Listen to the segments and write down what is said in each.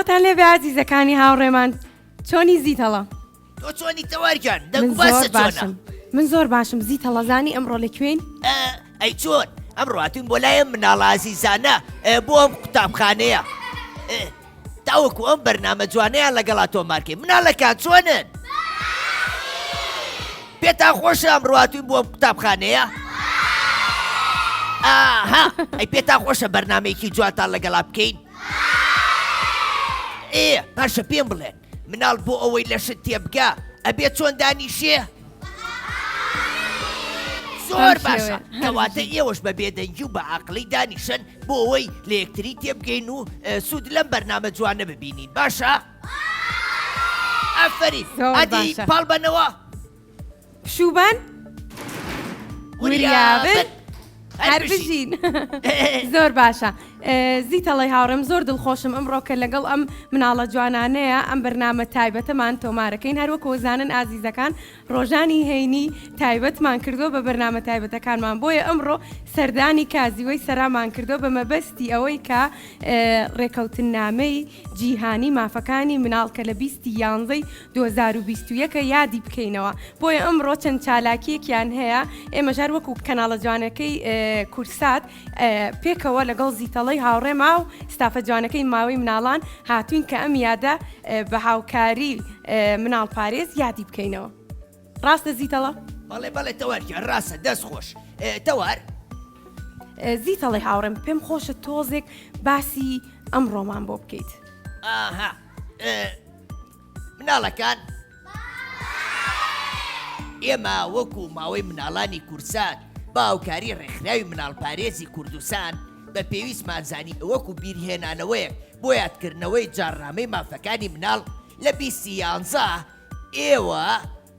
سڵامەتان لێبێ عەزیزەکانی هاوڕێمان چۆنی زیتەڵە؟ تۆ چۆنی تەوارگیان من زۆر باشم من زۆر باشم زیتەڵە زانی ئەمڕۆ لەکوێین؟ ئەی چۆن ئەمڕۆ هاتوون بۆ لایەن مناڵە ئازیزانە بۆ ئەم قوتابخانەیە تاوەکو ئەم بەرنامە جوانەیان لەگەڵا تۆمارکەی مناڵەکان چۆنن؟ پێتان خۆشە ئەمڕۆ هاتوون بۆ ئەم قوتابخانەیە؟ ئاها ئەی پێتان خۆشە بەرنامەیەکی جوانتان لەگەڵا بکەین؟ باشە پێم بڵێن مناڵ بۆ ئەوەی لە شت تێبگا ئەبێت چۆن دانیشێ؟ زۆر باشە کەواتە ئێوەش بە بێدەنگی و بە عەقڵی دانیشن بۆ ئەوەی لە یەکتری تێبگەین و سوود لەم بەرنامە جوانە ببینین باشە؟ ئەفەرین ئەدی پاڵ بنەوە شوبان وریابن هەر بژین زۆر باشە زیتەڵی هاوڕێم زۆر دڵخۆشم ئەمڕۆکە لەگەڵ ئەم مناڵە جوانانەیە ئەم بەرنامە تایبەتەمان تۆمارەکەین هەروەکو زانن ئازیزەکان ڕۆژانی هەینی تایبەتمان کردو بە بەرنامە تایبەتەکانمان بۆیە ئەمڕۆ سەردانی کازیوەی سەرامان کردو بە مەبەستی ئەوەی کە ڕێکەوتنامەی جیهانی مافەکانی مناڵ کە لە 20/11/2021 یادی بکەینەوە بۆیە ئەمڕۆ چەند چالاکیەکیان هەیە ئێمە ژار وەکو کەناڵە جوانەکەی کورسات پێکەوە لەگەڵ زیتەڵی هاوڕێما و ستافە جوانەکەی ماوەی مناڵان هاتوین کە ئەم یادە بە هاوکاری مناڵ پارێز یادی بکەینەوە ڕاستە زیتەڵە؟ بەڵێ تەوارکیان ڕاستە دەست خۆش تەوار زیتەڵی هاوڕێم پێم خۆشە تۆزێک باسی ئەمڕۆمان بۆ بکەیت ئاها مناڵەکان ئێمە وەکو ماوەی مناڵانی کورسات با هاوکاری ڕێکخراوی مناڵ پارێزی کوردستان بە پێویستمان زانی وەکو بیرهێنانەوەیەک بۆ یادکردنەوەی جارڕامەی مافەکانی مناڵ لە 2011 ئێوە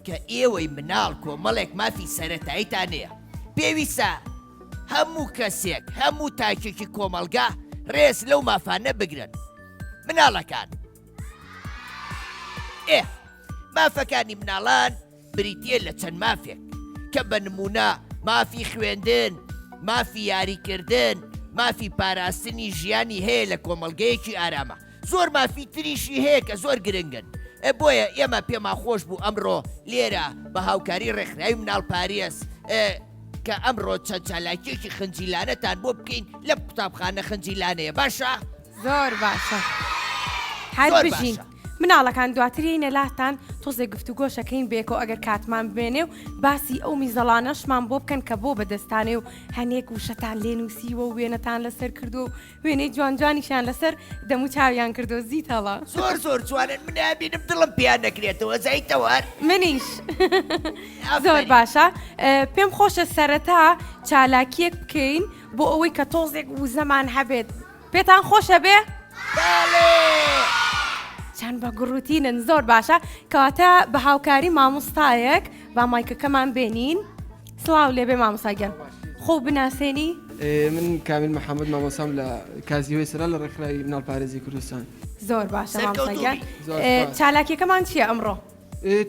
کە ئێوەی مناڵ کۆمەڵێک مافی سەرەتاییتانەیە پێویستە هەموو کەسێک هەموو تاکێکی کۆمەڵگا ڕێز لەو مافانە بگرن مناڵەکان مافەکانی مناڵان بریتیە لە چەند مافێک کە بە نمونە مافی خوێندن مافی یاریکردن مافی پاراستنی ژیانی هەیە لە کۆمەڵگەیەکی ئارامە زۆر مافی تریشی هەیە کە زۆر گرنگن بۆیە ئێمە پێما خۆش بوو ئەمڕۆ لێرە بە هاوکاری ڕێکخراوی مناڵ پارێز کە ئەمڕۆ چەند چالاکیێکی خنجیلانەتان بۆ بکەین لە قوتابخانە خنجیلانەیە باشە؟ زۆر باشە هەر بژین مناڵەکان دواترینە لاتان تۆزێک گفتوگۆشەکەین بێکەوە ئەگەر کاتمان بێنێ و باسی ئەو میزەڵانەشمان بۆ بکەن کە بۆ بەدەستانێ و هەنێک وشەتان لێنووسیوە و وێنەتان لەسەر کردو و وێنەی جوانجوانیشان لەسەر دەمو چاویان کردو زیتەڵە زۆر جوانن منابینم دڵم پیان نەکرێتەوە زایتەوە منیش زۆر باشە پێم خۆشە سەرەتا چالاکیەک بکەین بۆ ئەوەی کە تۆزێک وزەمان هەبێت پێتان خۆشە بێ؟ چەند بە گڕوتینن زۆر باشە کەواتە بە هاوکاری مامۆستایەک با مایکەکەمان بێنین سڵاو لێبێ مامۆستاگەن خۆ بناسێنی؟ من کامیل محەممەد مامۆسام لە کازیوەی سەرا لە ڕێکخراوی مناڵ پارێزی کوردستان زۆر باشە مامۆستاگەن چالاکیەکەمان چییە ئەمڕۆ؟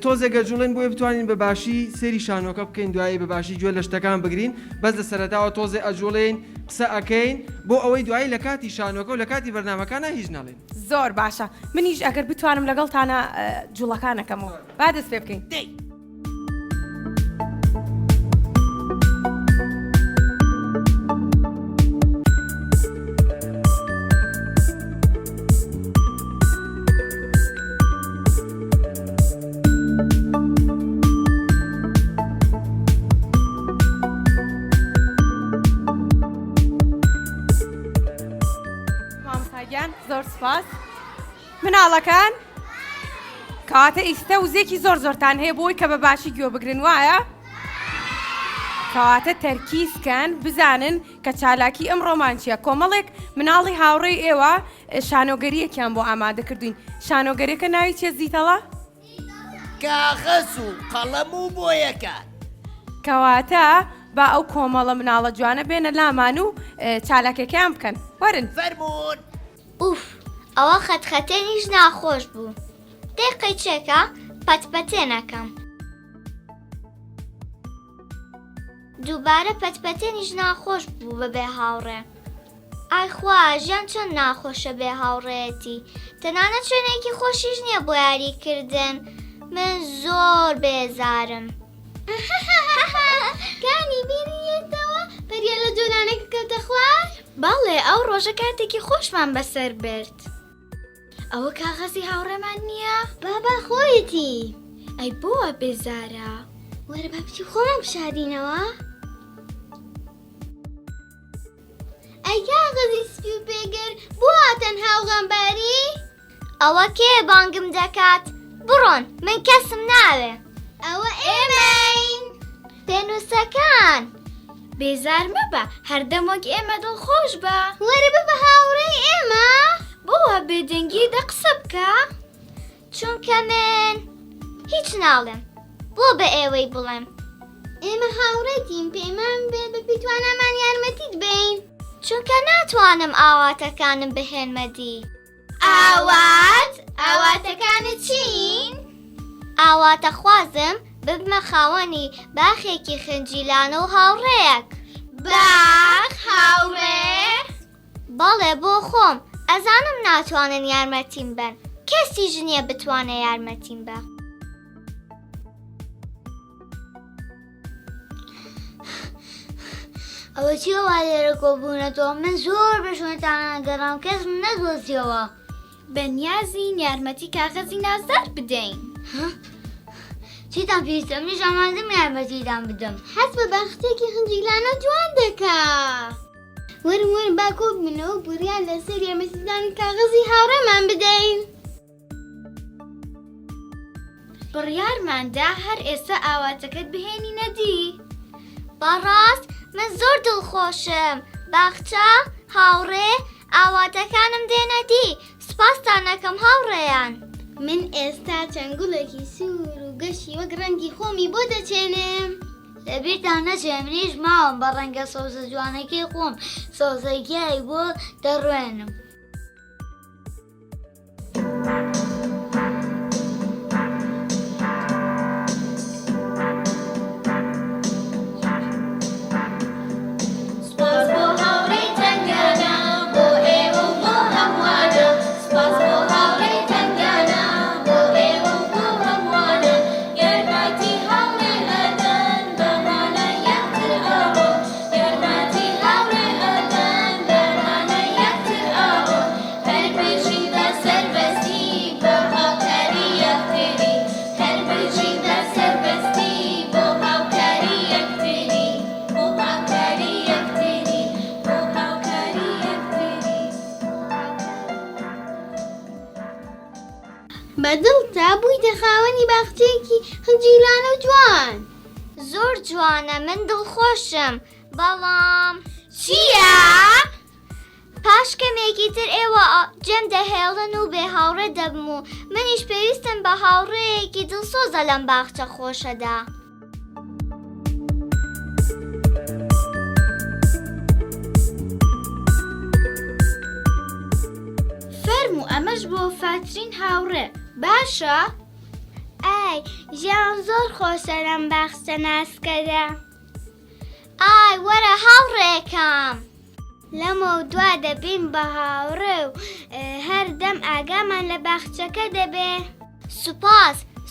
تۆزێگە جوڵێن بۆیە بتوانین بە باشی سێری شانۆکە بکەین دوایی بە باشی گوێ لە شتەکان بگرین بەس لە سەرەتاوە تۆزێ ئەجوڵێن قسە ئەەکەین بۆ ئەوەی دوایی لە کاتی شانۆکە و لە کاتی بەرنامەکانە هیچ ناڵێن زۆر باشە منیش ئەگەر بتوانم لەگەڵتانە جوڵەکانەکەمەوە با دەست پێ بکەین زۆر سپاس مناڵەکان کاتە ئیستە وزێکی زۆرتان هەیە بۆی کە بە باشی گوێ بگرن وایە کەواتە تەرکیزکەن بزانن کە چالاکی ئەمڕۆمان چییە کۆمەڵێک مناڵی هاوڕێی ئێوە شانۆگەریەکیان بۆ ئامادە کردوین شانۆگەریەکە ناوی چێ زیتەڵە؟ کاغەز و قەڵەم و بۆیەکان کەواتە با ئەو کۆمەڵە مناڵە جوانە بێنە لامان و چالاکەکەیان بکەن وەرن فەرموون ئوف ئەوە خەتخەتێنیش ناخۆش بوو دقی چێکە پەتپەتێنەکەم دووبارە پەتپەتێنیش ناخۆش بوو بەبێ هاوڕێ ئایخوا ژیان چۆن ناخۆشە بێ هاوڕێتی تەنانەت شوێنێکی خۆشیش نییە بۆ یاریکردن من زۆر بێزارم کانی بینیێتەوە پەریە لە جۆلانێک کەوتە خوار؟ بەڵێ ئەو ڕۆژە کاتێکی خۆشمان بەسەر برد ئەوە کاغەزی هاوڕێمان نییە؟ بابا خۆیەتی ئەی بۆوە بێزارە وەرە بە بچی خۆمان بشادینەوە؟ ئەی کاغەزی سپی و پێگەر بۆ هاتەن هاوغەمباری؟ ئەوە کێ بانگم دەکات بڕۆن من کەسم ناوێ ئەوە ئێمەین پێنووسەکان بێزار مەبە هەردەمۆک ئێمە دڵخۆش بە وەرە بە هاوڕێی ئێمە بۆوە بێدەنگی دە قسە بکە چونکە من هیچ ناڵێم بۆ بە ئێوەی بڵێم ئێمە هاوڕێتیم پێمان بێ بە بیتوانەمان یارمەتیت بین چونکە ناتوانم ئاواتەکانم بهێنمەدی ئاواتەکانت چین؟ ئاواتە خوازم ببمە خاوەنی باخێکی خنجیلانە و هاوڕێیەک باخ هاوڕێ؟ بەڵێ بۆ خۆم ئەزانم ناتوانن یارمەتیم بن کەسی ژنیە بتوانێ یارمەتیم بە ئەوە چیەوە لێرە کۆبوونەتەوە من زۆر بە شوێنتانە گەڕام کەسم نەدۆزیەوە بەنیازین یارمەتی کاغەزی نازدار بدەین چیتان پێویستە منیش ئامادەم یارمەتیتان بدەم حەز بە بەختێکی خنجیلانە جوان دەکا وەرن با کۆ ببنەوە بڕیان لەسەر یارمەتیدانی کاغەزی هاوڕێمان بدەین بڕیارماندا هەر ئێستا ئاواتەکەت بهێنی نەدی بەڕاست من زۆر دڵخۆشم باخچە هاوڕێ ئاواتەکانم دێنەدی سپاستان نەکەم هاوڕێیان من ئێستا چەنگوڵێکی سوور و گەشی وەک ڕەنگی خۆمی بۆ دەچێنم لەبیرتان نەچێ منیش ماوەم بە ڕەنگە سەوزە جوانەکەی خۆم سەوزەگیایی بۆ دەڕوێنم بەدڵتا بوویتە خاوەنی باخچەیەکی خنجیلانە و جوان زۆر جوانە من دڵخۆشم بەڵام چییە؟ پاش کەمێکی تر ئێوە جەم دەهێڵن و بێ هاوڕێ دەبم و منیش پێویستم بە هاوڕێیەکی دڵسۆزە لەم باخچە خۆشەدا فەرموو ئەمەش بۆ فاترین هاوڕێ باشە؟ ئای ژیان زۆر خۆشە لەم باخچە ناسکەدا ئای وەرە هاوڕێکم لەمە دوا دەبین بە هاوڕێ و هەردەم ئاگامان لە باخچەکە دەبێ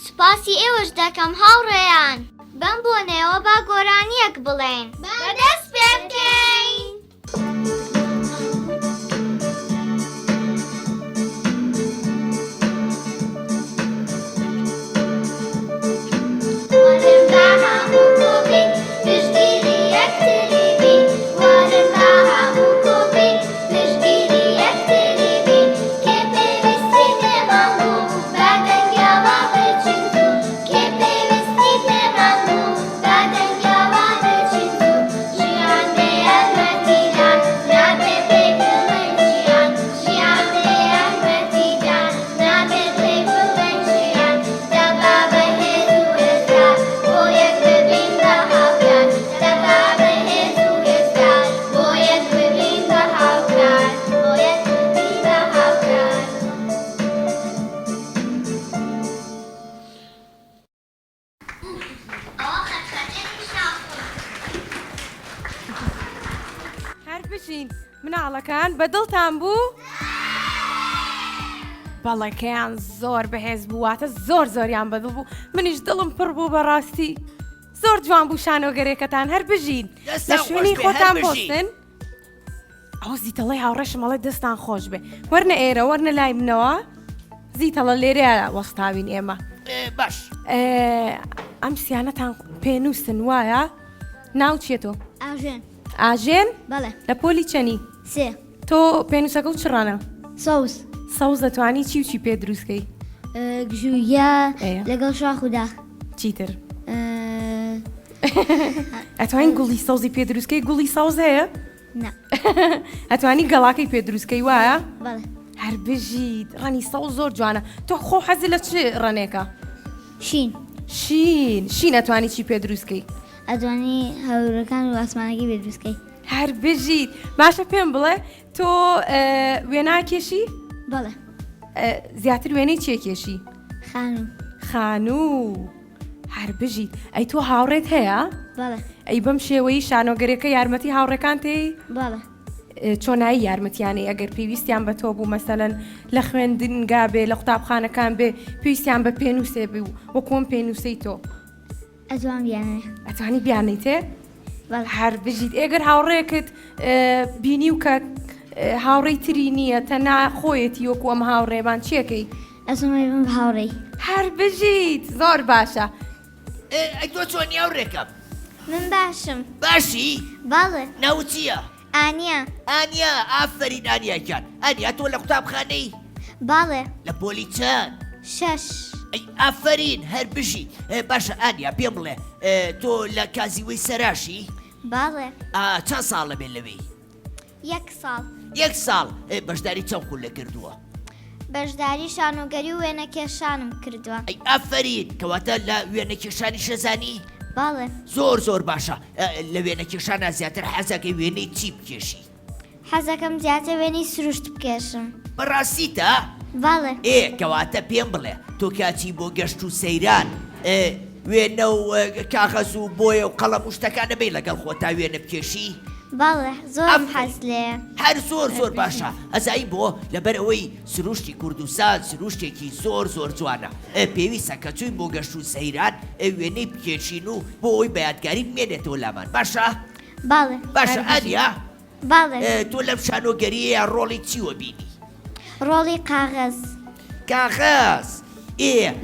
سوپاسی ئێوەش دەکەم هاوڕێیان بەم بۆنەوە با گۆرانیەک بڵێن بەدەست پێ بکەین مناڵەکان بەدڵتان بوو؟ بەڵێکیان زۆر بەهێز بوواتە زۆر زۆریان بەدڵ بوو منیش دڵم پڕ بوو بەڕاستی زۆر جوان بوو شانۆگەرێکەکان هەر بژین لە شوێنی خۆتان بۆستن ئەو زیتەڵی هاوڕێشم مەڵێ دەستان خۆش بێ وەرنە ئێرە وەرنە لای منەوە زیتەڵە لێرەیە وەستاوین ئێمە باش ئەم سیانەتان پێنووسن وایە ناو چیە تۆ؟ ئاژێن ئاژێن؟ بەڵێ لە پۆلی چەنی؟ سێ تۆ پێنووسەکە و چڕانە؟ سەوز سەوز دەتوانی چی و چی پێ دروستکەی؟ گژوویە ئەیە. لەگەڵ شاخ و داخ چیتر؟ ئەتوانین گوڵی سەوزی پێ دروستکەی گوڵی سەوز هەیە؟ نا ئەتوانی گەڵاکەی پێ دروستکەی وایە؟ بەڵێ هەر بژیت ڕەنی سەوز زۆر جوانە تۆ خۆ حەزی لە چ ڕەنێکە؟ شین شین ئەتوانی چی پێ دروستکەی؟ ئەدوانی هەورەکان و ئاسمانەکەی بێ دروستکەی هەر بژیت باشە پێم بڵێ تۆ وێناکێشی؟ بەڵێ زیاتر وێنەی چێکێشی؟ خانوم خانوو هەر بژیت ئەی تۆ هاوڕێت هەیە؟ بەڵێ ئەی بەم شێوەی شانۆگەرەکە یارمەتی هاوڕێکان تێی؟ بەڵێ چۆنایی یارمەتیانەی ئەگەر پێویستیان بە تۆ بوو مەسەلەن لە خوێندنگا بێ لە قوتابخانەکان بێ پێویستیان بە پێنووسێ بێ وە کۆم پێنووسەی تۆ ئەتوان بیانێ ئەتوانی بیانەی تێ؟ بەڵێ هەر بژیت ئێگەر هاوڕێکت بینی و کە هاوڕێی تری نییە تەنا خۆیەتی وەکو ئەم هاوڕێبان چیەکەی؟ ئەسمەی بم هاوڕێی هەر بژیت زۆر باشە ئەی تۆ چۆنی هاوڕێکەم من باشم باشی بەڵێ ناو چییە؟ ئانیا ئانیا ئافرین ئانیاکان ئەنیا تۆ لە قوتابخانەی بەڵێ لە پۆلی چەند؟ 6 ئەی ئافرین هەر بژی باشە ئانیا پێم بڵێ تۆ لە کازیوەی سەراشی؟ بەڵێ چەند ساڵە بێ لەوەی؟ 1 ساڵ 1 ساڵ بەشداری چەند خول لە کردووە؟ بەشداری شانۆگەری و وێنەکێشانم کردووە ئەی ئافرین کەواتە لە وێنەکێشانی شەزانی؟ بەڵێ زۆر باشە لە وێنەکێشانە زیاتر حەزەکەی وێنەی چی بکێشی؟ حەزەکەم زیاتر وێنەی سروشت بکێشم بەڕاستیتە؟ بەڵێ کەواتە پێم بڵێ تۆ کاچی بۆ گەشت و سەیران وێنە و کاغەز و بۆیە و قەڵەم و شتەکانە بێ لەگەڵ خۆ تا وێنە بکێشی؟ بەڵێ زۆرم حەز لێیە هەر زۆر باشە ئەزایی بۆ لەبەرەوەی سروشتی کوردستان سروشتێکی زۆر جوانە پێویستە کە چووی بۆ گەشت و سەیران وێنەی بکێشین و بۆ ئەوی بەیادگاری بمێنێتەوە لامان باشە؟ بەڵێ باشە ئەنیا بەڵێ تۆ لەم شانۆگەریە ڕۆڵی چیوە بینی؟ ڕۆڵی قاغەز کاغەز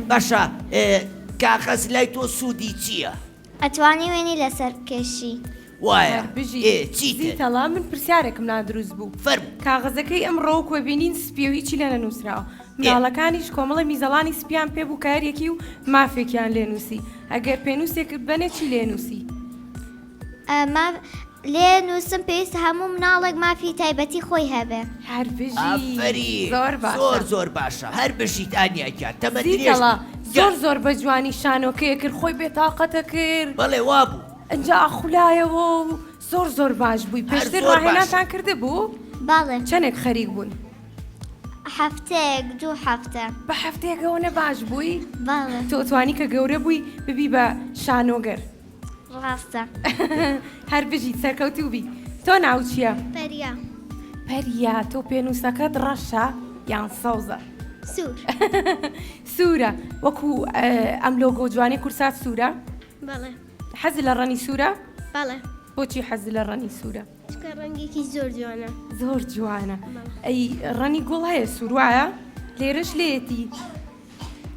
باشە کاغەز لای تۆ سوودی چییە؟ ئەتوانی وێنی لەسەر بکێشی وایە چیتر؟ زیتەڵا من پرسیارێکم نادروست بوو فەرمو کاغەزەکەی ئەمڕۆ کۆبینین سپی و هیچی لە نەنووسراوە مناڵەکانیش کۆمەڵە میزەڵانی سپیان پێ بوو کارێکی و مافێکیان لێنووسی ئەگەر پێنووسێکت بنێ چی لێنووسی؟ لێ نووسم پێویستە هەموو مناڵێک مافی تایبەتی خۆی هەبێ هەر بژی ئافرین زۆر باشە هەر بژیت ئانیاکان تەمە زیتەڵا زۆر بە جوانی شانۆکەیە کرد خۆی بێتاقەتە کرد بەڵێ وابوو ئەنجا ئاخولایەوە و زۆر باش بووی پێشتر ڕاهێناتان کرده بوو؟ باڵێ چەندێک خەریک بوون؟ هەفتەیەک 2 هەفتە بە هەفتەیەکەوە نەباش بووی؟ باڵێ تۆ توانی کە گەورە بووی ببی بە شانۆگەر ڕاستە هەر بژیت سەرکەوتوو بی تۆ ناو چییە؟ پەریا پەریا تۆ پێنووسەکەت ڕەشە یان سەوزە؟ سوور سوورە وەکو ئەم لۆگۆ جوانی کورسات سوورە؟ بەڵێ حەزی لە ڕەنی سوورە؟ بەڵێ بۆچی حەزی لە ڕەنی سوورە؟ چکە ڕەنگێکی زۆر جوانە زۆر جوانە ئەی ڕەنی گوڵ هەیە سووروایە؟ لێرەش لێتی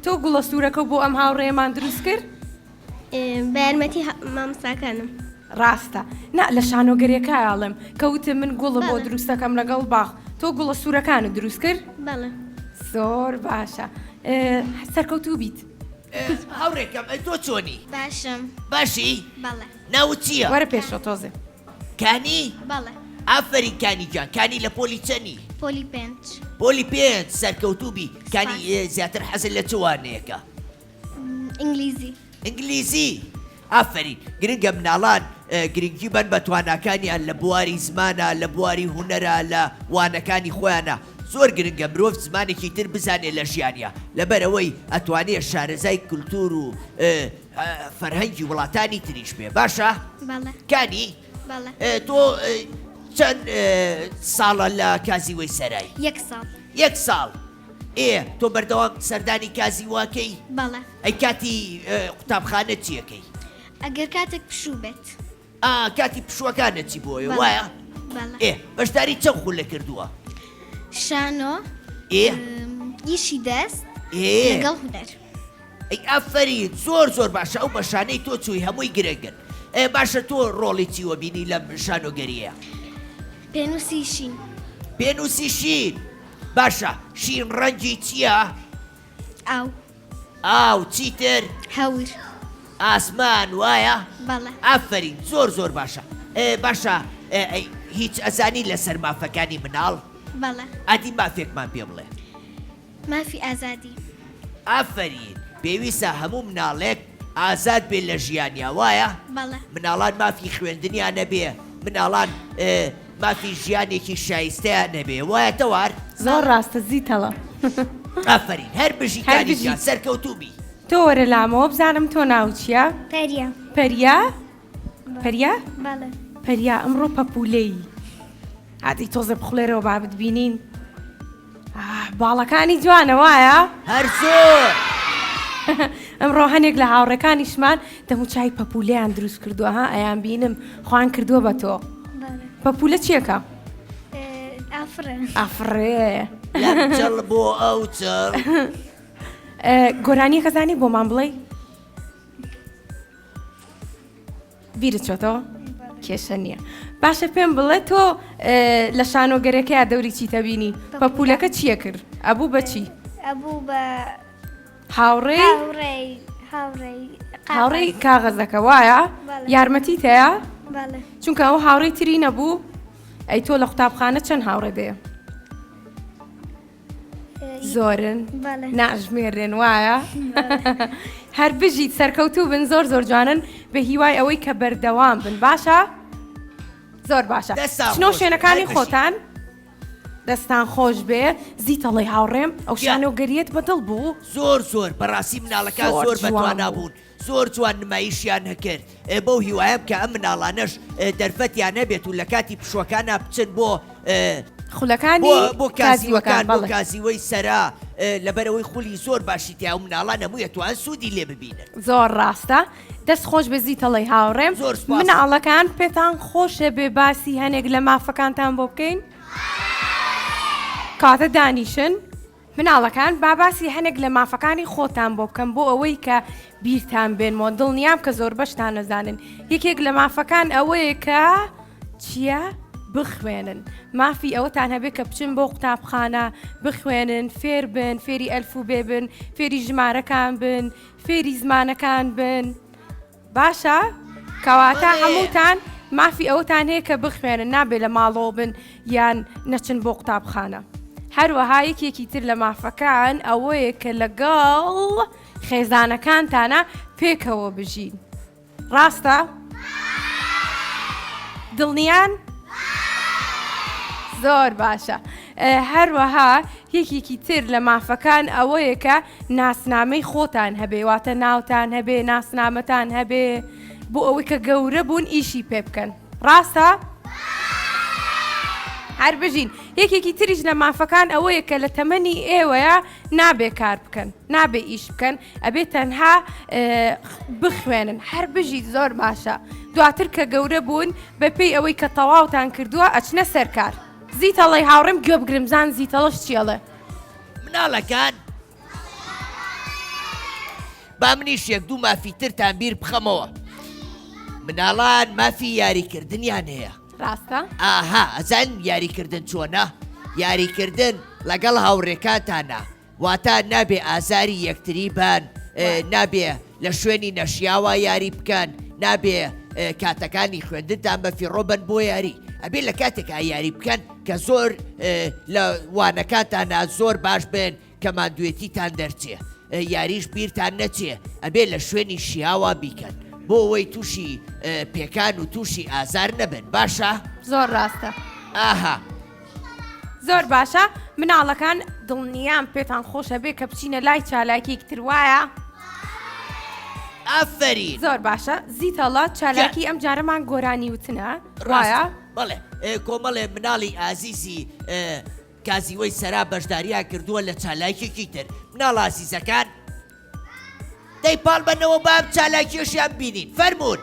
تۆ گوڵە سوورەکە بۆ ئەم هاوڕێمان دروست کرد؟ بە یارمەتی مامۆستاکانم ڕاستە نا لە شانۆگەریەکە ئاڵم کەوتە من گوڵە بۆ دروستەکەم لەگەڵ باخ تۆ گوڵە سوورەکانت دروست کرد؟ بەڵێ زۆر باشە سەرکەوتوو بیت هاوڕێکەم تۆ چۆنی؟ باشم باشی؟ بەڵێ ناوت چییە؟ وەرە پێشۆ تۆزێ کانی؟ بەڵێ ئافرین کانی جان کانی لە پۆلی چەنی؟ پۆلی پێنج پۆلی پێنج سەرکەوتوبی کانی زیاتر حەزت لە چوانەیەەکە؟ ئینگلیزی ئینگلیزی ئافرین گرنگە مناڵان گرنگی بن بە تواناکانیان لە بواری زمانە لە بواری هوەرە لە وانەکانی خۆیانە زۆر گرنگە مرۆڤ زمانێکی تر بزانێت لە ژیانە لەبەرەوەی ئەتوانێت شارەزای کولتور و فەرهەنگی وڵاتانی تریش بێ باشە؟ بەڵێ کانی بەڵێ تۆ چەند ساڵە لە کازیوەی سەرایی؟ 1 ساڵ 1 ساڵ. تۆ بەردەوام سەردانی کازی واکەی؟ بەڵێ ئەی کاتی قوتابخانە چیەکەی؟ ئەگەر کاتێک پشوو بێت کاتی پشوەکانە چی بۆیە وایە؟ بەڵێ بەشداری چەند خول لە کردووە؟ شانۆ ئیشی دەست لەگەڵ هونەر. ئەی ئەفەرین زۆر باشە ئەو بەشانەی تۆ چووی هەمووی گرنگن. باشە تۆ ڕۆڵی چیوە بینی لەم شانۆگەریە؟ پێنووسی شین پێنووسی شین. باشە شین ڕەنگی چییە؟ ئاو چیتر؟ هەور ئاسمان وایە؟ بەڵێ ئافرین زۆر باشە. باشە هیچ ئەزانی لەسەر مافەکانی مناڵ؟ بەڵێ ئادی مافێکمان پێ بڵێ. مافی ئازادی. ئافرین پێویستە هەموو مناڵێک ئازاد بێ لە ژیانیا وایە؟ بەڵێ مناڵان مافی خوێندنیان نەبێ، مناڵان مافی ژیانێکی شایستەیان نەبێ وایە تەوار؟ زۆر ڕاستە زیتەڵە. ئافرین هەر بژیکانی ژیان سەرکەوتوبی. تۆ وەرە لامەوە بزانم تۆ ناو چییە؟ پەریا. پەریا؟ پەریا؟ بەڵێ پەریا ئەمڕۆ پەپولەی عادی تۆزە بخڵێرەوە با بتبینین. باڵەکانی جوانە وایە؟ هەر زۆر. ئەمڕۆ هەنێک لە هاوڕەکانیشمان دەموچای پەپولەیان دروست کردووە ها ئەیان بینم خۆیان کردووە بە تۆ. پەپولە چیەکە؟ ئافرێ لەم چڵ بۆ ئەو چڵ. گۆرانی خەزانی بۆمان بڵێ؟ بیرت چۆتەوە؟ کێشە نییە. باشە پێم بڵێ تۆ لە شانۆگەرەکەی دەوری چیتە بینی؟ پەپولەکە چیە کرد؟ ئەبوو بەچی؟ ئەبوو بە هاوڕێی کاغەزەکە وایە؟ یارمەتیت هەیە؟ بەڵێ چونکە ئەو هاوڕێی تری نەبوو؟ ئەی تۆ لە قوتابخانە چەند هاوڕێ بێ؟ زۆرن ناژمێرێن وایە؟ هەر بژیت سەرکەوتوو بن زۆر جوانن بە هیوای ئەوەی کە بەردەوام بن باشە؟ زۆر باشە. چنۆ شوێنەکانی خۆتان دەستان خۆش بێ زیتەڵی هاوڕێم ئەو شانۆگەریەت بەدڵ بوو؟ زۆر بەڕاستی مناڵەکان زۆر بەتوانە بوون. زۆر جوان نمایشیان هەکرد. بەو هیوایە بکە ئەم مناڵانەش دەرفەتیان نەبێت و لە کاتی پشوەکانە بچن بۆ خولەکانی بۆ کازیوەکان بۆ کازیوەی سەرا لەبەرەوەی خولی زۆر باشیتیا و مناڵان هەموویە توان سوودی لێ ببینن. زۆر ڕاستە دەست خۆش بە زیتەڵی هاوڕێم. مناڵەکان پێتان خۆشە بێ باسی هەنێک لە مافەکانتان بۆ بکەین؟ کاتە دانیشن مناڵەکان باسی هەنێک لە مافەکانی خۆتان بۆ بکەم بۆ ئەوەی کە بیرتان بێنمەوە دڵنیام کە زۆر بەشتان نەزانن. یەکێک لە مافەکان ئەوەیە کە چییە؟ بخوێنن. مافی ئەوەتان هەبێت کە بچن بۆ قوتابخانە بخوێنن، فێر بن، فێری ئەلفوبێ بن، فێری ژمارەکان بن، فێری زمانەکان بن. باشە؟ کەواتە هەمووتان مافی ئەوەتان هەیە کە بخوێنن نابێت لە ماڵەوە بن یان نەچن بۆ قوتابخانە. هەروەها یەکێکی تر لە مافەکان ئەوەیە کە لەگەڵ خێزانەکانتانە پێکەوە بژین. ڕاستە؟ دڵنیان؟ زۆر باشە. هەروەها یەکێکی تر لە مافەکان ئەوەیە کە ناسنامەی خۆتان هەبێ واتە ناوتان هەبێ ناسنامەتان هەبێ بۆ ئەوەی کە گەورە بوون ئیشی پێ بکەن. ڕاستە؟ هەر بژین یەکێکی تریش لە مافەکان ئەوەیە کە لە تەمەنی ئێوەیە نابێ کار بکەن نابێ ئیش بکەن ئەبێ تەنها بخوێنن. هەر بژیت زۆر باشە. دواتر کە گەورە بوون بە پێی ئەوەی کە تەواوتان کردووە ئەچنە سەرکار. زیتەڵی هاوڕێم گوێ بگرمزان زیتەڵەش چیەڵێ؟ مناڵەکان با منیش یەک دوو مافی ترتان بیر بخەمەوە. مناڵان مافی یاریکردنیان هەیە. ڕاستە؟ ئاها ئەزان یاریکردن چۆنە؟ یاریکردن لەگەڵ هاوڕێکاتانە واتە نابێ ئازاری یەکتری بان، نابێ لە شوێنی نەشیاوە یاری بکەن، نابێ کاتەکانی خوێندنتان بە فیڕۆبن بۆ یاری. ئەبێ لە کاتێکا یاری بکەن کە زۆر لە وانەکاتانە زۆر باش بن کە مادوێتیتان دەرچێ یاریش بیرتان نەچێ. ئەبێ لە شوێنی شیاوە بیکەن بۆ ئەوەی تووشی پێکان و تووشی ئازار نەبن. باشە؟ زۆر ڕاستە. ئاها زۆر باشە. مناڵەکان دڵنیام پێتان خۆشە بێ کە بچینە لای چالاکیەک تر وایە؟ ئافرین زۆر باشە. زیتەڵە چالاکی ئەم جارەمان گۆرانی وتنە وایە؟ بەڵێ کۆمەڵێ مناڵی ئازیزی کازیوەی سەرا بەشداریان کردووە لە چالاکیێکی تر مناڵ ئازیزەکان دەی پاڵ بنەوە بام چالاکیێشیان بینین فەرموون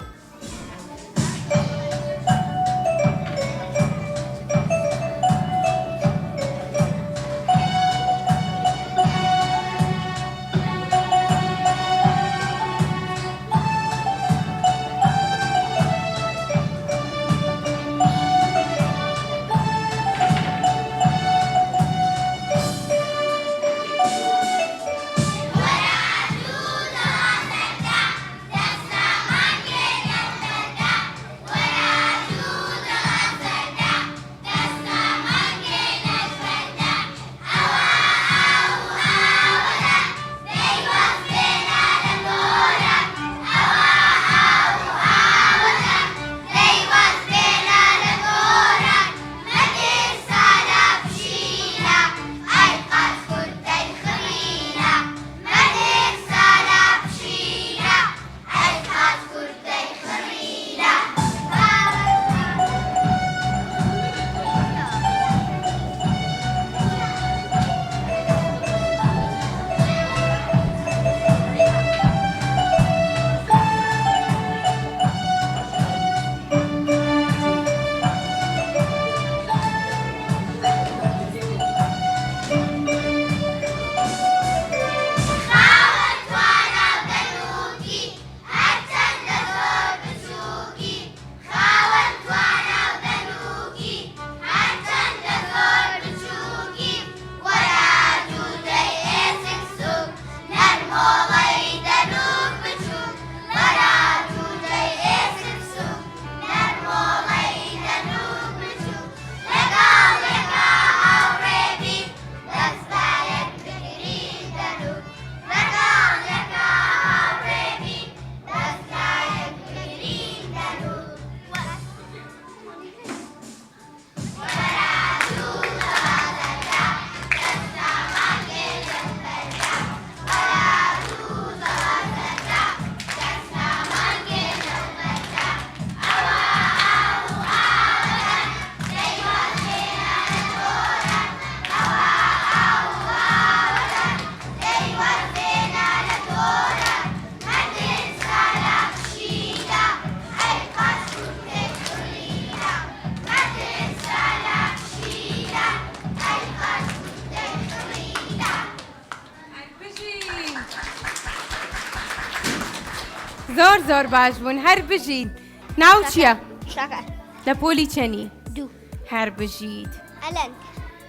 زۆر باش بوون هەر بژیت ناو چییە؟ شاکر لە پۆلی چەنی؟ دوو هەر بژیت ئەلەن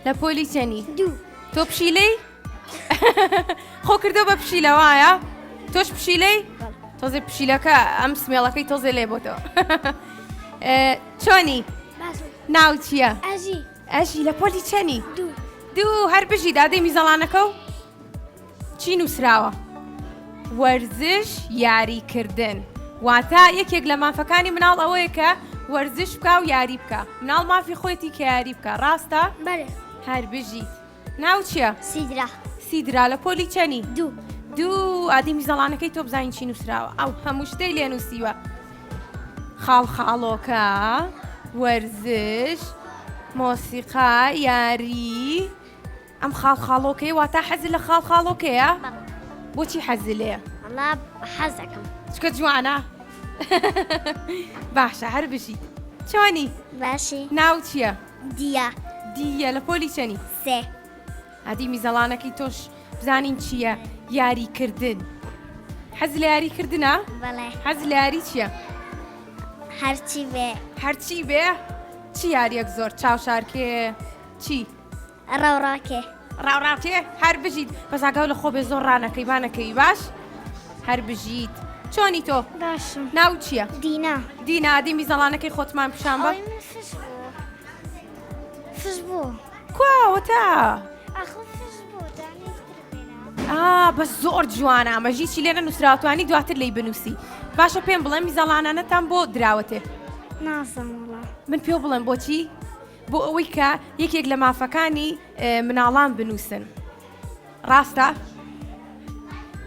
لە پۆلی چەنی؟ دوو تۆ پشیلەی؟ خۆ کردو بە پشیلەوایە؟ تۆش پشیلەی؟ تۆزێ پشیلەکە ئەم سمێڵەکەی تۆزێ لێ بۆ تۆ چۆنی؟ ناو چییە؟ ئەژی ئەژی لە پۆلی چەنی؟ دوو هەر بژی دادەی میزەڵانەکە و چی نووسراوە؟ وەرزش یاریکردن واتە یەکێک لە مافەکانی مناڵ ئەوەیە کە وەرزش بکە و یاری بکە مناڵ مافی خۆیەتی کە یاری بکە ڕاستە؟ بەڵێ هەر بژیت ناو چییە؟ سیدرا سیدرا لە پۆلی چەنی؟ دوو ئادی میزەڵانەکەی تۆ بزانین چی نووسراوە ئەو هەموو شتەی لێ نووسیوە خاڵخاڵۆکە وەرزش مۆسیقا یاری ئەم خاڵخاڵۆکەی واتە حەزی لە خاڵخاڵۆکەیە؟ بۆچی حەزی لێە؟ وەڵا حەزەکەم چکە جوانە؟ باشە هەر بژیت چۆنی؟ باشی ناو چییە؟ دیە لە پۆلی چەنی؟ سێ ئادی میزەڵانەکەی تۆش بزانین چییە؟ یاریکردن حەز لە یاریکردنە؟ بەڵێ حەز لە یاری چییە؟ هەرچی بێ هەرچی بێ؟ چی یاریەک زۆر چاوشارکێ چی؟ ڕاوڕاکێ ڕاوڕاکێ هەر بژیت بەزاگاو لە خۆ بێ زۆر ڕانەکەی بانەکەی باش؟ هەر بژیت چۆنی تۆ؟ باشم ناو چییە؟ دینا ئادی میزەڵانەکەی خۆتمان پیشان بە؟ فش بوو کواوەتە؟ ئەخۆ فش بوو بە زۆر جوانە ئەمەژی چی لێرە نووسراوتوانی دواتر لی بنووسی باشە پێم بڵێم میزەڵانانەتان بۆ دراوەتێ نازم وڵا من پێ بڵێم بۆچی؟ بۆ ئەوەی کە یەکێک لە مافەکانی مناڵان بنووسن ڕاستە؟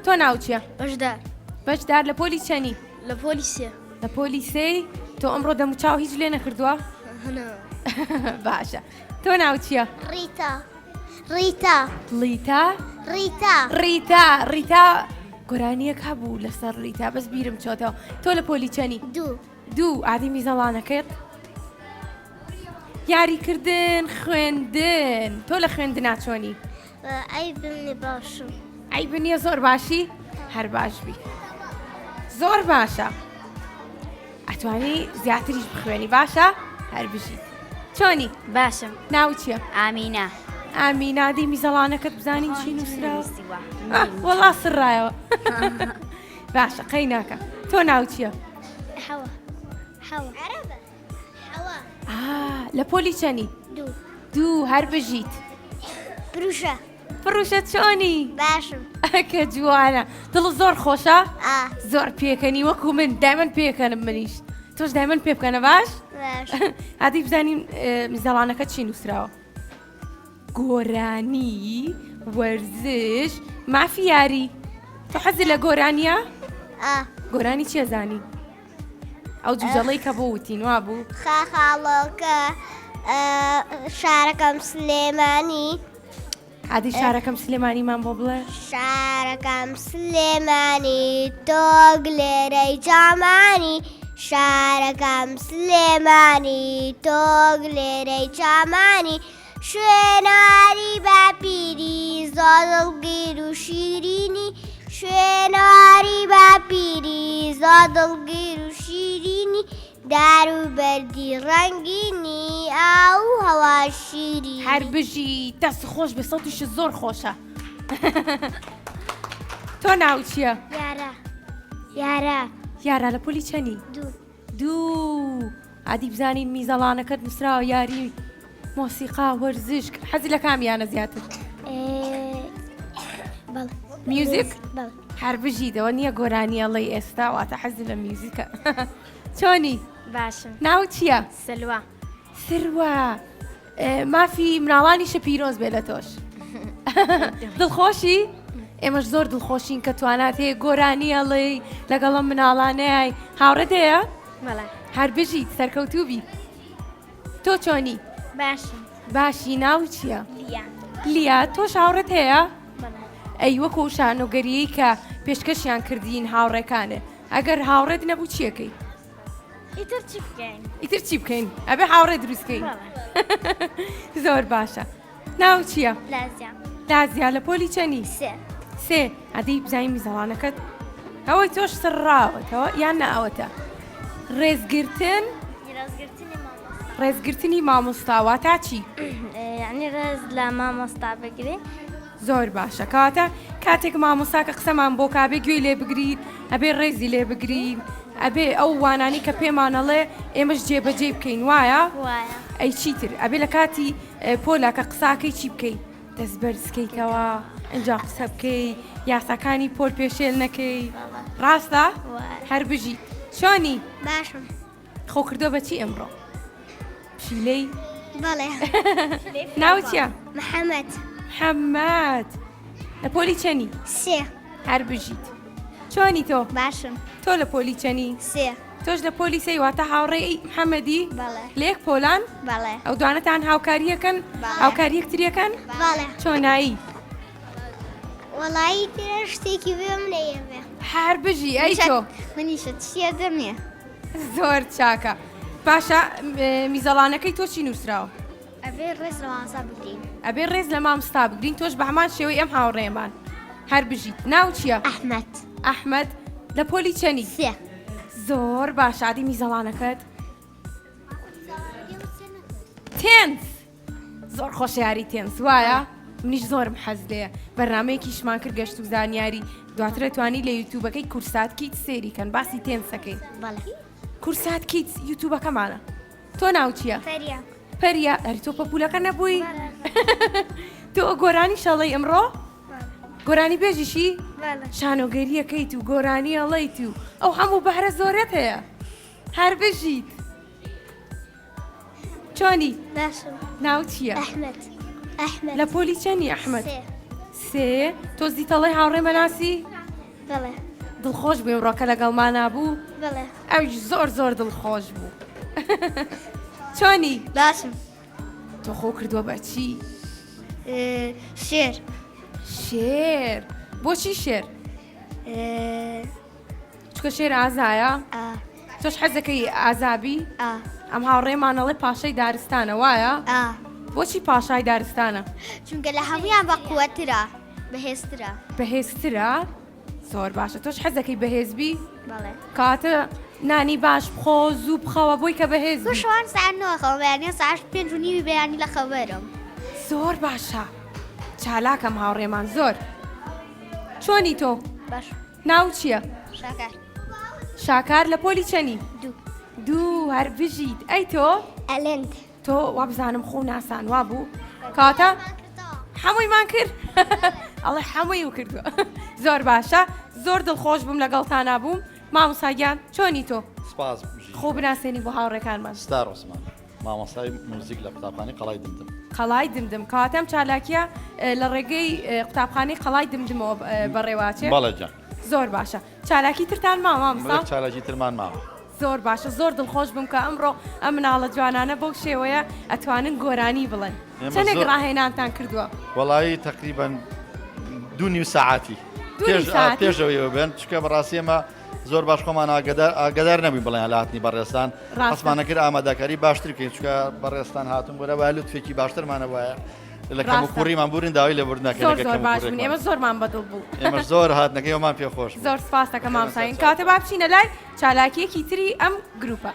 تۆ ناو چییە؟ بەشدار لە پۆلی چەنی؟ لە پۆلیسیە لە پۆلیسەی تۆ ئەمڕۆ دەموچاو هیچ لێ نەکردووە؟ باشە تۆ ناو چییە؟ ڕیتا ڕیتا لیتا؟ ڕیتا ڕیتا گۆرانیەک هەبوو لەسەر ڕیتا بەس بیرم چۆتەوە تۆ لە پۆلی چەنی؟ دوو ئادی میزەڵانەکەت؟ یاریکردن خوێندن تۆ لە خوێندنا چۆنی؟ ئەی بنی باشم ئەی بنیە زۆر باشی؟ هەر باشبی زۆر باشە ئەتوانی زیاتریش بخوێنی باشە؟ هەر بژیت چۆنی؟ باشم ناو چییە؟ ئامینە ئامینادی میزەڵانەکەت بزانین چی نووسراوە؟ وەڵا سڕایەوە باشە قەی ناکە تۆ ناو چییە؟ حەوە لە پۆلی چەنی؟ دوو هەر بژیت بروشە فڕوشە چۆنی؟ باشم کە جوانە دڵ زۆر خۆشە؟ ئا زۆر پێکەنی وەکو من دایمەن پێکەنم منیش تۆش دایمەن پێ بکەنە باش؟ باش ئادی بزانین میزەڵانەکە چی نووسراوە؟ گۆرانی وەرزش مافی یاری تۆ حەزی لە گۆرانیە؟ گۆرانی چیە زانی؟ ئەو جوجەڵەی کە بۆ وتین وا بوو؟ خاخاڵۆکە شارەکەم سلێمانی عادی شارەکەم سلێمانیمان بۆ بڵێ؟ شارەکەم سلێمانی تۆگ لێرەی جامانی شارەکەم سلێمانی تۆگ لێرەی جامانی شوێناری باپیری زۆر دڵگیر و شیرینی شوێناری باپیری زۆر دڵگیر و شیرینی دار و بەردی ڕەنگینی ئاو هەوا شیری هەر بژی دەست خۆش بێ سەڵتیش زۆر خۆشە تۆ ناو چییە؟ یارە لە پۆلی چەنی؟ دوو عادی بزانین میزەڵانەکەت نووسراوە یاری مۆسیقا وەرزش حەزی لە کامیانە زیاتر؟ میوزیک؟ هەر بژیتەوە نییە گۆرانیەڵی ئێستا واتە حەزی لە میوزیکە چۆنی؟ باشم ناو چییە؟ سلوە سروە مافی مناڵانی شەپیرۆز بێ لە تۆش دڵخۆشی؟ ئێمەش زۆر دڵخۆشین کە توانات هەیە گۆرانیەڵی لەگەڵم مناڵانەیە هاوڕێت هەیە؟ هەر بژیت سەرکەوتوبی تۆ چۆنی؟ باشم باشی ناو چییە؟ لیا تۆش هاوڕێت هەیە؟ ئەی وەکو شانۆگەریەی کە پێشکەشیان کردین هاوڕێکانە ئەگەر هاوڕێت نەبوو چیەکەی؟ ئیتر چی بکەین؟ ئەبێ هاوڕێ دروستکەین زۆر باشە ناو چییە؟ لازیا لە پۆلی چەنی؟ سێ ئەدەی بزانین میزەڵانەکەت ئەوەی تۆش سڕاوەتەوە یان ناوەتە ڕێزگرتنی مامۆستاوە تا چی؟ یعنی ڕێز لە مامۆستا بگرێ زۆر باشە کاتە کاتێک مامۆستاکە قسەمان بۆ کابێ گوێی لێ بگریت ئەبێ ڕێزی لێ بگرین ئەبێ ئەو وانانی کە پێمانەڵێ ئێمەش جێبەجێ بکەین وایە؟ ئەی چیتر ئەبێ لە کاتی پۆلا کە قساکەی چی بکەیت؟ دەست بەرزکەیتەوە ئەنجا قسە بکەی یاساکانی پۆل پێشێل نەکەی ڕاستە؟ هەر بژیت چۆنی؟ باشم خۆکردۆ بەچی ئەمڕۆ؟ پشیلەی؟ بەڵێ ناو چییە؟ محەممەد لە پۆلی چەنی؟ سێ هەر بژیت چۆنی تۆ؟ باشم تۆ لە پۆلی چەنی؟ سێ تۆش لە پۆلی سەی واتە هاوڕێی محەممەدی؟ بەڵێ لێک پۆلان؟ بەڵێ ئەو دوانەتان هاوکاریەکەن؟ هاوکاریەکتریەکەن؟ بەڵێ چۆنایی؟ وەڵایی ترە شتێکی بێم لەیەوێ هەر بژی ئەی تۆ منیشە چیە دەمێ زۆر چاکە باشە میزەڵانەکەی تۆ چی نووسراوە؟ ئەبێ ڕێز لە مامۆستا بگرین ئەبێ ڕێز لە مامۆستا بگرین تۆش بە هەمان شێوەی ئەم هاوڕێمان هەر بژیت ناو چییە؟ ئەحمەد لە پۆلی چەنی؟ سێ زۆر باش عادی میزەڵانەکەت؟ تێنس زۆر خۆش یاری تێنس وایە؟ منیش زۆرم حەز لێیە بەرنامەیەکیشمان کرد گەشت و زانیاری دواتر توانی لە یوتیوبەکەی کورسات کیت سێریکەن باسی تێنسەکەی کورسات کیت یوتیوبەکەمانە تۆ ناو چییە؟ پەریا ئەری تۆ پەپولەکە نەبووی؟ تۆ گۆرانی شەڵی ئەمڕۆ؟ گۆرانی بێژیشی؟ شانۆگەریەکەیت و گۆرانی ئەڵەیت و ئەو هەموو بەهرە زۆرت هەیە هەر بژیت چۆنی؟ ناو چییە؟ لە پۆلی چەنی ئەحمەد؟ سێ تۆ زیتەڵی هاوڕێمە ناسی؟ دڵخۆش بوویم ڕۆکە لەگەڵمان نابوو؟ ئەویش زۆر دڵخۆش بوو چۆنی باشم تۆ خۆ کردووە بەچی شێر شێر بۆچی شێر چکە شێر ئازایە تۆش حەزەکەی ئازابی ئەم هاوڕێمانەڵێ پاشای دارستانە وایە بۆچی پاشای دارستانە چونکە لە هەمویان بە قووەترە بەهێزترە بەهێزترە زۆر باشە تۆش حەزەکەی بەهێزبی بەڵێ کاتە نانی باش بخۆ زوو بخەوە بۆی کە بەهێز تو شوان ساعت نەوەخەوە بەیانە ساعت 5:30 بەیانی لە خەبەرم زۆر باشە چالاکەم هاوڕێمان زۆر چۆنی تۆ باش ناو چییە شاکار شاکار لە پۆلی چەنی دوو دوو هەر بژیت ئەی تۆ ئەلند تۆ وا بزانم خۆ ناسان وا بوو کاتە هەموویمان کرد ئەڵێ هەمووی و کردووە زۆر باشە زۆر دڵخۆش بووم لەگەڵتانە بووم مامۆساگیان چۆنی تۆ سپاس خۆ بناسێنی بۆ هاوڕێکانمان ستار عوسمان مامۆستای موزیک لە قوتابخانەی قەڵای دمدم قەڵای دمدم کاتەم چالاکیە لە ڕێگەی قوتابخانەی قەڵای دمدمەوە بەڕێواچێ بەڵێ جان زۆر باشە چالاکی ترتان مامۆستا چالاکی ترمان ماوە زۆر باشە زۆر دڵخۆش بووم کە ئەمڕۆ ئەم مناڵە جوانانە بەو شێوەیە ئەتوانن گۆرانی بڵێن چەندێک ڕاهێنانتان کردووە وەڵایی تقریبان 2.5 ساعتی پێشەوەیەوە بێن چکە بەڕاستی ئێمە زۆر باش خۆمان ئاگدار نەبووین بڵێن لە هاتنی بەڕێستان هەستمانە کرد ئامادەکاری باشتر بکەین چکە بەڕێستان هاتون بۆرە وای لوتفێکی باشترمانە وایە لە کەم و کوڕیمان بورین داوای لە زۆر زۆر باش بوون ئێمە زۆرمان بەدڵ بوو ئێمە زۆر هاتنەکەیەوەمان پێخۆش زۆر سپاس دەکەم مامۆستاین کاتە با بچینە لای چالاکیەکی تری ئەم گروپە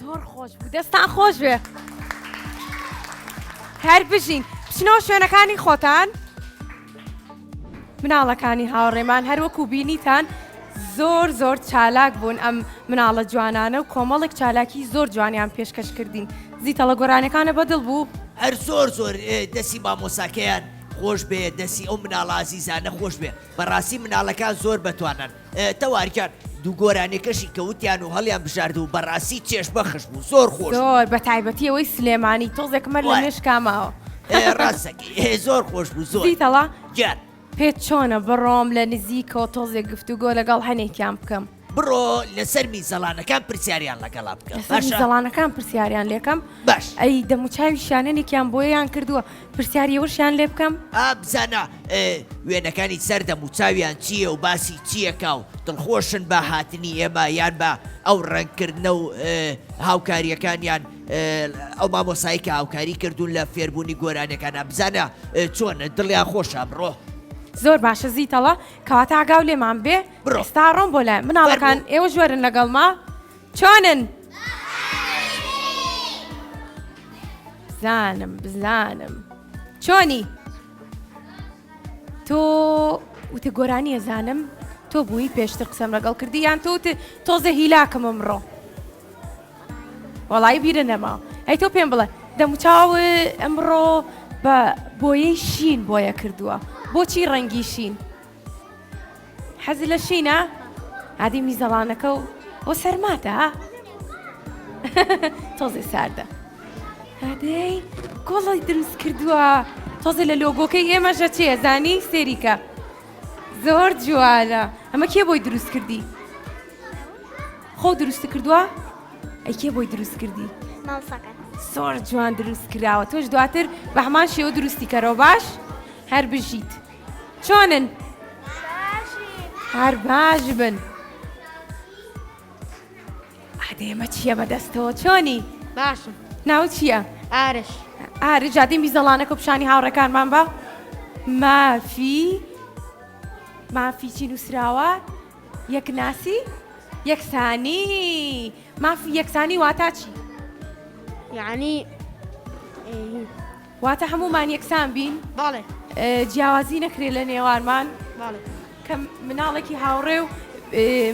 زۆر خۆش بوو دەستان خۆش بێ هەر بژین بچنەوە شوێنەکانی خۆتان مناڵەکانی هاوڕێمان هەروەکو بینیتان زۆر زۆر چالاک بوون ئەم مناڵە جوانانە و کۆمەڵێک چالاکی زۆر جوانیان پێشکەش کردین زیتەڵە گۆرانەکانە بەدڵ بوو هەر زۆر زۆر دەستی مامۆساکەیان خۆش بێ دەستی ئەو مناڵە ئازیزانە خۆش بێ بەڕاستی مناڵەکان زۆر بەتوانن تەواریکان دوو گۆرانێکەشی کەوتیان و هەڵیان بژارد و بەڕاستی چێش بەخش بوو زۆر خۆش زۆر بە تایبەتی ئەوەی سلێمانی تۆزێک مەر لە مێش کاماوە ڕاستەکەی زۆر خۆش بوو زۆر زیتەڵە گیان پێت چۆنە بڕۆم لە نزیکەوە تۆزێک گفتوگۆ لەگەڵ هەنێکیان بکەم بڕۆ لەسەر میزەڵانەکان پرسیاریان لەگەڵا بکە زەڵانەکان پرسیاریان لێکەم باش ئەی دەموچاوی شانێکیان بۆیان کردووە پرسیاریەوەشیان لێ بکەم بزانە وێنەکانی سەر دەموچاویان چییە و باسی چییەکە و دڵخۆشن بە هاتنی ئێمە یان بە ئەو ڕەنگکردنە و هاوکاریەکانیان ئەو مامۆسایی کە هاوکاری کردوون لە فێربوونی گۆرانەکانە بزانە چۆن دڵیان خۆشە بڕۆ زۆر باشە زیتەڵە کەواتە ئاگاو لێمان بێ ئێستا ڕۆم بۆ لای مناڵەکان ئێوە ژوەرن لەگەڵما چۆنن بزانم چۆنی تۆ وتە گۆرانی ئەزانم تۆ بووی پێشتر قسەم لەگەڵ کردی یان تۆزە هیلاکەم ئەمڕۆ وەڵی بیرە نەما ئەی تۆ پێم بڵێ دەموچاو ئەمڕۆ بە بۆیەی شین بۆیە کردووە بۆچی ڕەنگی شین حەز لە شینە عادی میزەڵانەکە و بۆ سەرماتە تۆزێ ساردە هەدەی گۆڵی دروست کردووە تۆزێ لە لۆگۆکەی ئێمەژە چێ زانی سێریکە زۆر جوانە ئەمە کێ بۆی دروست کردی خۆ دروست کردووە ئەی کێ بۆی دروست کردی زۆر جوان دروست کراوە تۆش دواتر بە هەمان شێوە دروستی کەرەوە باش هەر بژیت چۆنن هەر باش بن ئادێمە چییە بەدەستەوە چۆنی باشم ناو چییە ئارش جادی میزەڵانەکە پیشانی هاوڕێکانمان بە مافی چی نووسراوە یەکناسی یەکسانی مافی یەکسانی واتە چی یعنی واتە هەمومان یەکسان بین باڵێ جیاوازی نەکرێت لە نێوانمان باڵێ کە مناڵێکی هاوڕێ و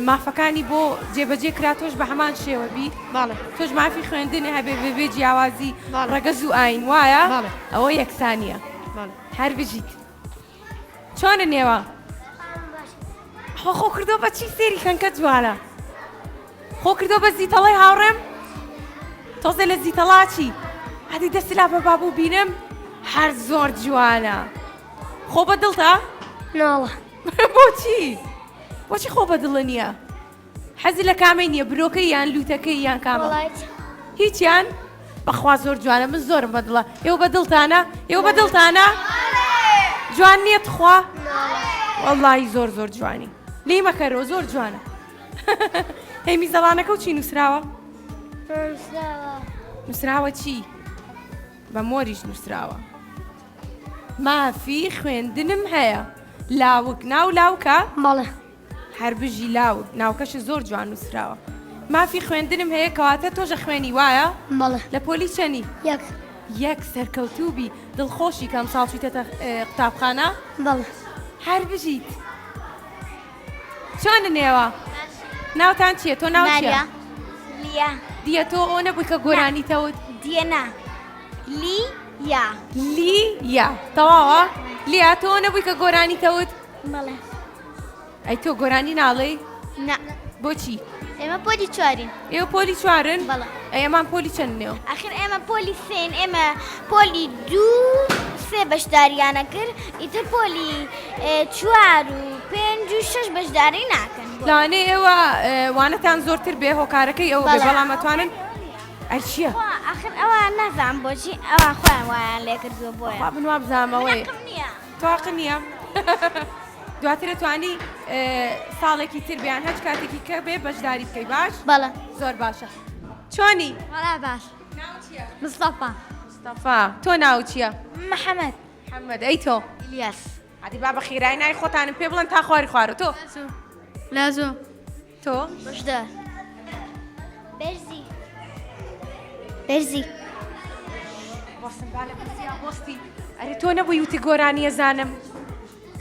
مافەکانی بۆ جێبەجێ کرا تۆش بە هەمان شێوە بی باڵێ تۆش مافی خوێندنە هەبێ بێ جیاوازی ڕەگەز و ئاین وایە ئەوە یەکسانیە هەر بژیت چۆنە نێوە خۆ کردۆ بە چی سێری خەنکە جوانە خۆ کردۆ بە زیتەڵی هاوڕێم تۆزە لە زیتەڵا چی عادی دەستی لا بە بابوو بینم هەر زۆر جوانە خۆ بە دڵتە ناڵە بۆچی خۆ بە دڵە نییە حەزی لە کامەی نییە برۆکەی یان لوتەکەی یان کامە هیچیان بەخوا زۆر جوانە من زۆرم بەدڵە ئێوە بە دڵتانە جوان نییە تخوا وەڵڵی زۆر جوانی لی مەکەرەوە زۆر جوانە هەی میزەڵانەکە و چی نووسراوە نووسراوە چی بە مۆریش نووسراوە مافی خوێندنم هەیە لاوک لاوکە باڵێ هەر بژی لاوک ناوکەش زۆر جوان نووسراوە مافی خوێندنم هەیە کەواتە تۆژە خوێنی وایە باڵێ لە پۆلی چەنی یەک سەرکەوتوبی دڵخۆشی کەم ساڵچیتە قوتابخانە باڵێ هەر بژیت چۆنە نێوە ناوتان چییە تۆ ناو چییە لیا دیە تۆ ئەو نەبووی کە گۆرانیتەوت دیێنا لیا تەواوە لیا تۆ نەبووی کە گۆرانیتەوت باڵێ ئەی تۆ گۆرانی ناڵێ نا بۆچی ئێمە پۆلی چوارین ئێوە پۆلی چوارن بەڵێ ئەمان پۆلی چەند نێو ئاخر ئێمە پۆلی سێن ئێمە پۆلی دوو سێ بەشداریانە کرد ئیتر پۆلی چوار و پێنج و شەش بەشداری ناکەن لانێ ئێوە وانەتان زۆرتر بێ هۆکارەکەی ئەوە بێ بەڵام ئەتوانن ئەی چییە آخر ئەوە نازانم بۆچی ئەوە خۆیان وایان لێ کردووە بۆیە بنوا بزانمەوەی نییە تواقع نییە دواتر توانی ساڵێکی تر بیان هەچ کاتێکی کە بێ بەشداری بکەی باش بەڵێ زۆر باشە چۆنی وەڵا باش مستەفا تۆ ناو چییە محەممەد محەممەد ئەی تۆ ئیلیاس عادی با بە خیرای نای خۆتانم پێ بڵێن تا خواری خوارە تۆ لازۆ تۆ بەشدار بۆسمبالە بزییا بۆستی ئەرێ تۆ نەبووی وتی گۆرانی ئەزانم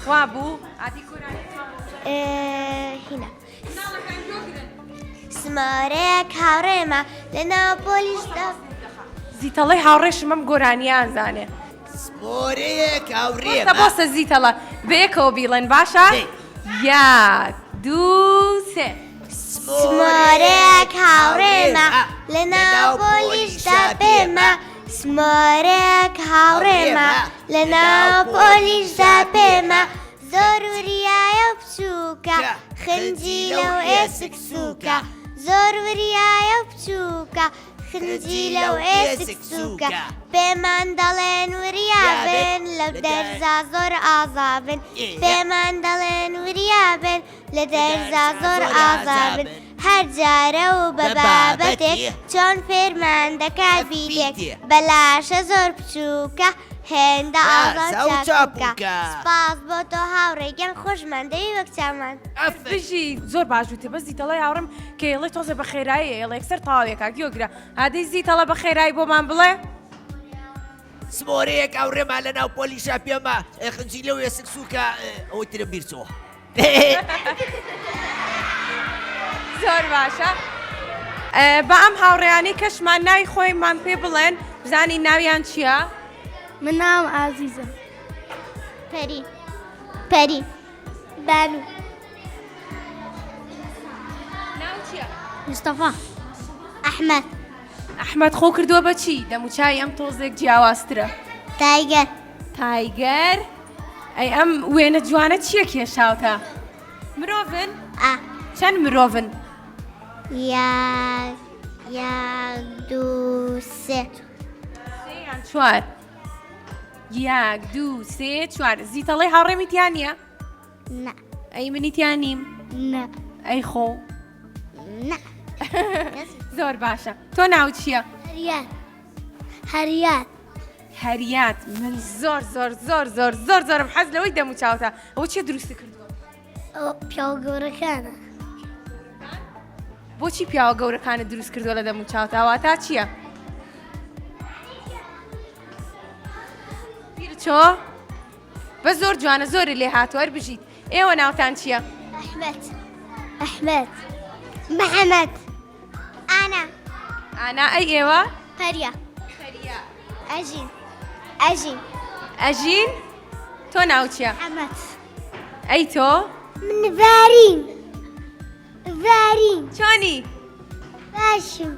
وا بوو ئادی گۆرانی هینا سمارەیەک هاوڕێمە لەناو پۆلیسدا زیتەڵی هاوڕێشم ئەم گۆرانیان زانێ سمۆرەیەک هاوڕێمە بۆسە زیتەڵە بەیەکەوە بیڵێن باشە یاک دوو سێ سمارەیەک هاوڕێمە لەناو پۆلیسدا بێمە سمارەیەک هاوڕێمە لەناو پۆلیسدا بێمە زۆر وریایە بچووکە خنجی لەو ئێسک سووکە زۆر وریایە بچووکە خنجی لەو ئێسک سووکە پێمان دەڵێن وریابن لە دەرزا زۆر ئازابن پێمان دەڵێن وریابن لە دەرزا زۆر ئازابن هەر جارە و بە بابەتێک چۆن فێرمان دەکا بیرێک بەلاشە زۆر بچووکە هێندە ئازا چاپووکە سپاس بۆ تۆ هاوڕێگەم خۆشمان دەوی وەک چامان بژی زۆر باشوتێ بە زیتەڵی هاوڕم کە ئێڵێ تۆزە بە خێرایی ئێڵێ یەکسەر تاوێکا گیۆگرە هادەی زیتەڵە بە خێرایی بۆمان بڵێ سمۆرەیەک هاوڕێمە لەناو پۆلیسا پێمە خنجی لەو ێسک سووکە ئەوەی ترە بیرچەوە زۆر باشە بە ئەم هاوڕێیانەی کەشمان ناوی خۆیمان پێ بڵێن بزانی ناویان چییە؟ من ناوم عزیزە پەری پەری بانو ناو چییە؟ مستەفا ئەحمەد ئەحمەد خۆ کردووە بە چی؟ دەموچای ئەم تۆزێک جیاوازترە تایگەر تایگەر ئەی ئەم وێنە جوانە چییە کێشاوتە؟ مرۆڤن؟ چەند مرۆڤن؟ یەک دوو سێ سێیان چوار یەک دوو سێ چوار زیتەڵی هاوڕێمیتیان نییە؟ نە ئەی منیتیان نیم؟ نە ئەی خۆ نە زۆر باشە تۆ ناو چییە؟ هەریات هەریات هەریات من زۆر زۆر زۆر زۆر زۆر زۆرم حەز لەوەی دەموچاوتە ئەوە چیە دروستی کردووە؟ ئەوە پیاوە گەورەکانە بۆچی پیاوە گەورەکانت دروست کردووە لە دەموچاوتە ئەواتە چییە؟ پیرچۆ بە زۆر جوانە زۆری لێ هاتووە بژیت ئێوە ناوتان چییە؟ ئەحمەد ئەحمەد محەممەد ئانا ئانا ئەی ئێوە؟ پەریا ئەژین ئەژین ئەژین تۆ ناو چییە؟ ئەحمەد ئەی تۆ؟ من ڤارین ڤارین چۆنی؟ باشم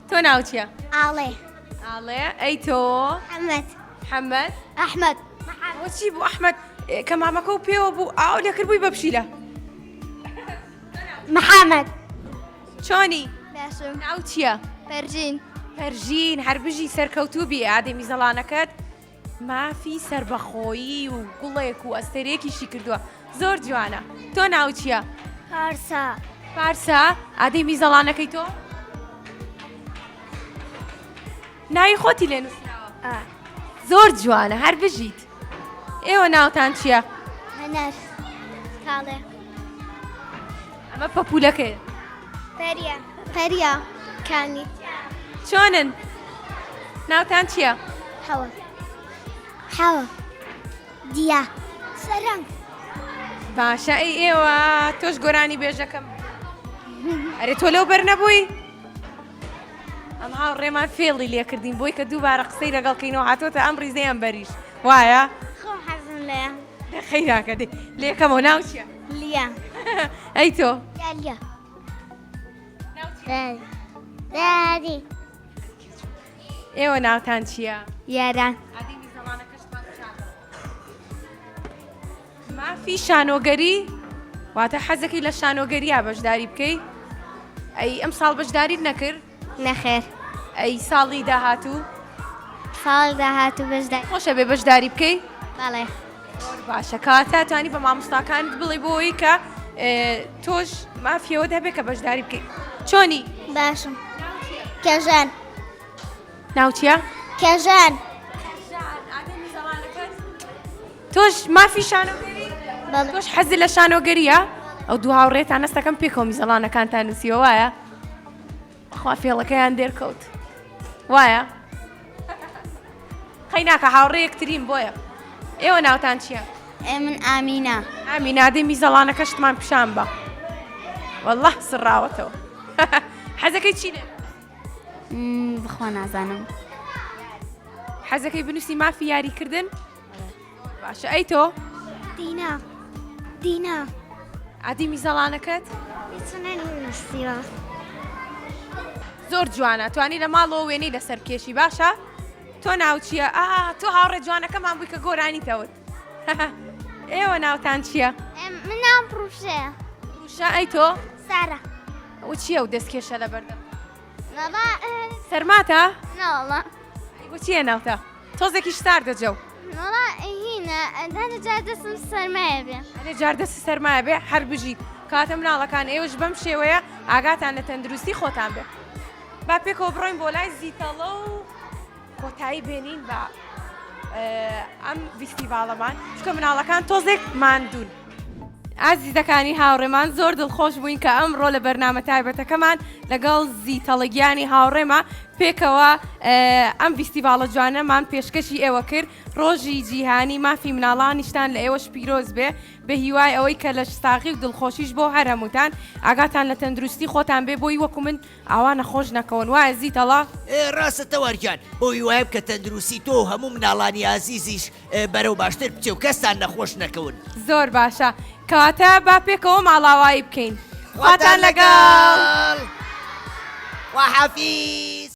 تۆ ناو چییە؟ ئاڵێ ئاڵێ ئەی تۆ؟ ئەحمەد محەممەد؟ ئەحمەد ئەوە چی بوو ئەحمەد کە مامەکە و پێوە بوو ئاو لێکرد بووی بە پشیلە محەممەد چۆنی؟ باشم ناو چییە؟ پەرژین پەرژین هەربژی سەرکەوتوبی ئادەمی زەڵانەکەت مافی سربەخۆیی و گوڵێک و ئەستێرەیەکیشی کردووە زۆر جوانە تۆ ناو چییە؟ پارسا پارسا ئادەمی زەڵانەکەی تۆ؟ ناوی خۆتی لێ نووسراوە زۆر جوانە هەر بژیت ئێوە ناوتان چییە؟ هەنەر کاڵێ ئەمە پەپولەکەیە پەریا پەریا کانی چۆنن؟ ناوتان چییە؟ حەوە حەوە دیا سەرنگ باشە ئەی ئێوە تۆش گۆرانی بێژەکەم ئەرێ تۆ لەو بەر نەبووی؟ ئەم هاوڕێمان فێڵی لێکردین بۆی کە دووبارە قسەی لەگەڵکەینەوە هاتۆتە ئەم ڕیزەیان بەریش وایە؟ خۆم حەزم لێ خەیراکە دێ لێکەمەوە ناو چییە؟ لیا ئەی تۆ؟ لیا دادی ئێوە ناوتان چییە؟ یاران مافی شانۆگەری واتە حەزەکەی لە شانۆگەریە بەشداری بکەی ئەی ئەم ساڵ بەشداریت نەکرد؟ نەخێر ئەی ساڵی داهاتوو ساڵ داهاتوو بەشداری خۆشە بێ بەشداری بکەی؟ بەڵێ باشە کاتە توانی بە مامۆستاکانت بڵێ بۆی کە تۆش مافیەوە دەبێت کە بەشداری بکەیت چۆنی؟ باشم کەژان ناو چییە؟ کەژان تۆش مافی شانۆگەری؟ تۆش حەزی لە شانۆگەریە؟ ئەو دوو هاوڕێتان نەستەکەم پێکەوە میزەڵانەکانتان نووسیوە وایە؟ خوا فێڵەکەیان دێرکەوت وایە؟ خەی ناکە هاوڕێ یەکترین بۆیە ئێوە ناوتان چییە؟ من ئامینە ئامینادەی میزەڵانەکە شتمان پیشان بە والله سڕاوەتەوە حەزەکەی چی لێ؟ بخوا نازانم حەزەکەی بنووسی مافی یاریکردن؟ باشە ئەی تۆ؟ دینا عادی میزەڵانەکەت؟ میتونن نووسیوە زۆر جوانە توانی لە ماڵەوە وێنەی لەسەر کێشی باشە؟ تۆ ناو چییە؟ تۆ هاوڕێ جوانەکەمان بووی کە گۆرانیتەوت ئێوە ناوتان چییە؟ من نام پرۆژەیە وشە ئەی تۆ؟ سارە و چییە و دەستکێشە لە بەردەم؟ نەڵا سەرماتە؟ نەوەڵا بۆ چییە ناوتە؟ تۆزێکی شتار دەجە و نەڵا هینە ئەدانە جا دەستم سەرمایە بێ ئەلێ جاردەست سەرمایە بێ هەر بژیت کاتە مناڵەکان ئێوەش بەم شێوەیە ئاگاتان لە تەندروستی خۆتان بێ با پێکەوە بڕۆین بۆ لای زیتەڵە و کۆتایی بێنین بە ئەم فیستیڤاڵەمان چکە مناڵەکان تۆزێک ماندوون ئازیزەکانی هاوڕێمان زۆر دڵخۆش بووین کە ئەمڕۆ لە بەرنامە تایبەتەکەمان لەگەڵ زیتەڵەگیانی هاوڕێمە پێکەوە ئەم فیستیڤاڵە جوانەمان پێشکەشی ئێوە کرد ڕۆژی جیهانی مافی مناڵانیشتان لە ئێوەش پیرۆز بێ بە هیوای ئەوەی کە لە شتاقی و دڵخۆشیش بۆ هەر هەمووتان ئاگاتان لە تەندروستی خۆتان بێ بۆی وەکو من ئاوانە خۆش نەکەون وایە زیتەڵە ڕاستە وەرگیان بۆی وایە کە تەندروستی تۆ هەموو مناڵانی ئازیزیش بەرەو باشتر بچێ و کەستان نەخۆش نەکەون زۆر باشە کەواتە با پێکەوە ماڵاوایی بکەین خواتان لەگەڵ وحەفیز